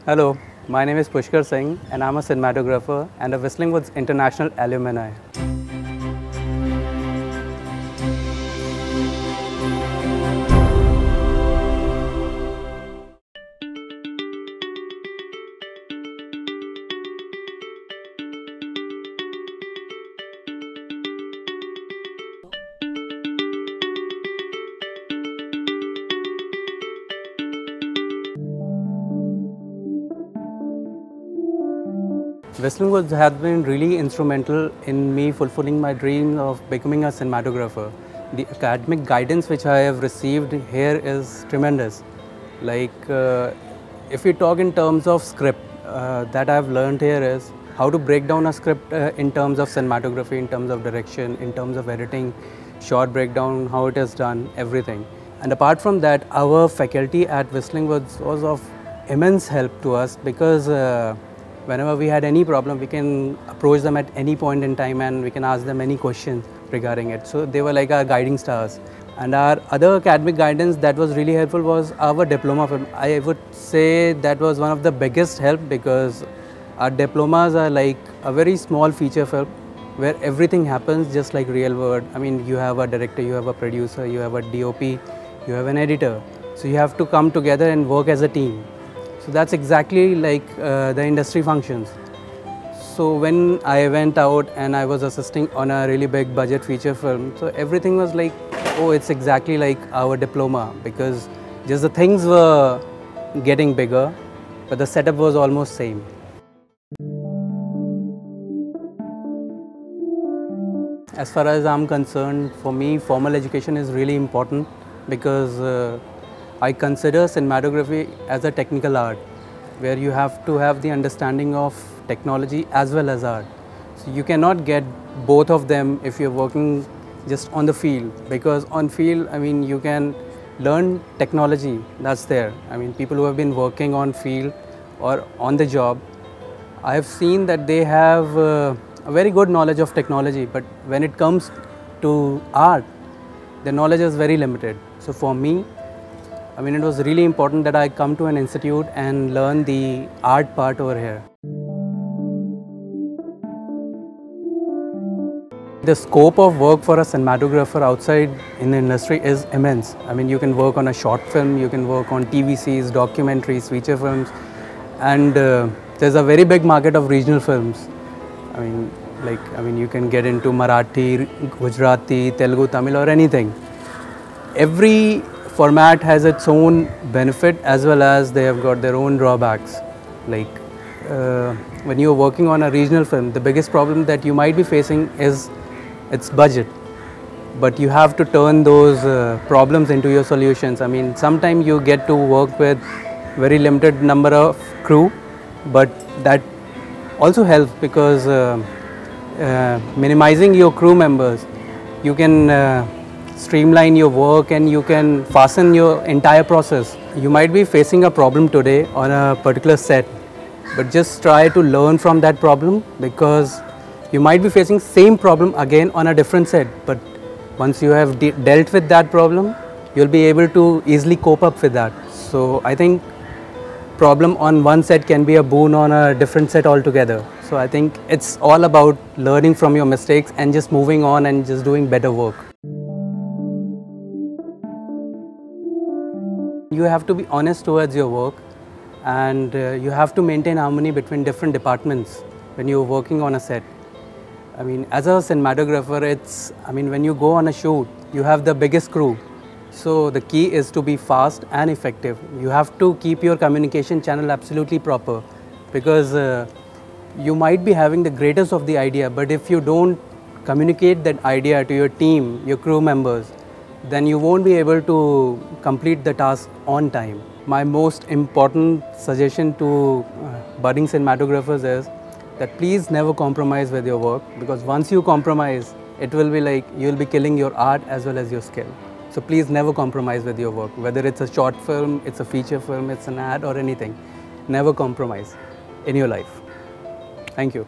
Hello, my name is Pushkar Singh and I'm a cinematographer and a Whistling Woods International Alumni. Whistling Woods has been really instrumental in me fulfilling my dream of becoming a cinematographer. The academic guidance which I have received here is tremendous. If we talk in terms of script, that I have learned here is how to break down a script in terms of cinematography, in terms of direction, in terms of editing, short breakdown, how it is done, everything. And apart from that, our faculty at Whistling Woods was of immense help to us because whenever we had any problem, we can approach them at any point in time and we can ask them any questions regarding it. So they were like our guiding stars. And our other academic guidance that was really helpful was our diploma film. I would say that was one of the biggest help because our diplomas are like a very small feature film where everything happens just like real world. I mean, you have a director, you have a producer, you have a DOP, you have an editor. So you have to come together and work as a team. So that's exactly like the industry functions. So when I went out and I was assisting on a really big budget feature film, so everything was like, oh, it's exactly like our diploma because just the things were getting bigger, but the setup was almost same. As far as I'm concerned, for me, formal education is really important because I consider cinematography as a technical art where you have to have the understanding of technology as well as art. So you cannot get both of them if you're working just on the field because on field, I mean, you can learn technology that's there. I mean, people who have been working on field or on the job, I have seen that they have a very good knowledge of technology, but when it comes to art, the knowledge is very limited. So for me, I mean, it was really important that I come to an institute and learn the art part over here. The scope of work for a cinematographer outside in the industry is immense. I mean, you can work on a short film, you can work on TVCs, documentaries, feature films, and there's a very big market of regional films. I mean, you can get into Marathi, Gujarati, Telugu, Tamil, or anything. Every format has its own benefit as well as they have got their own drawbacks. When you're working on a regional film, the biggest problem that you might be facing is its budget. But you have to turn those problems into your solutions. I mean, sometimes you get to work with very limited number of crew, but that also helps because minimizing your crew members, you can streamline your work and you can fasten your entire process. You might be facing a problem today on a particular set, but just try to learn from that problem because you might be facing same problem again on a different set, but once you have dealt with that problem, you'll be able to easily cope up with that. So I think problem on one set can be a boon on a different set altogether. So I think it's all about learning from your mistakes and just moving on and just doing better work. You have to be honest towards your work and you have to maintain harmony between different departments when you're working on a set. I mean, as a cinematographer, when you go on a shoot, you have the biggest crew. So the key is to be fast and effective. You have to keep your communication channel absolutely proper because you might be having the greatest of the idea, but if you don't communicate that idea to your team, your crew members, then you won't be able to complete the task on time. My most important suggestion to budding cinematographers is that please never compromise with your work because once you compromise, it will be like you'll be killing your art as well as your skill. So please never compromise with your work, whether it's a short film, it's a feature film, it's an ad or anything. Never compromise in your life. Thank you.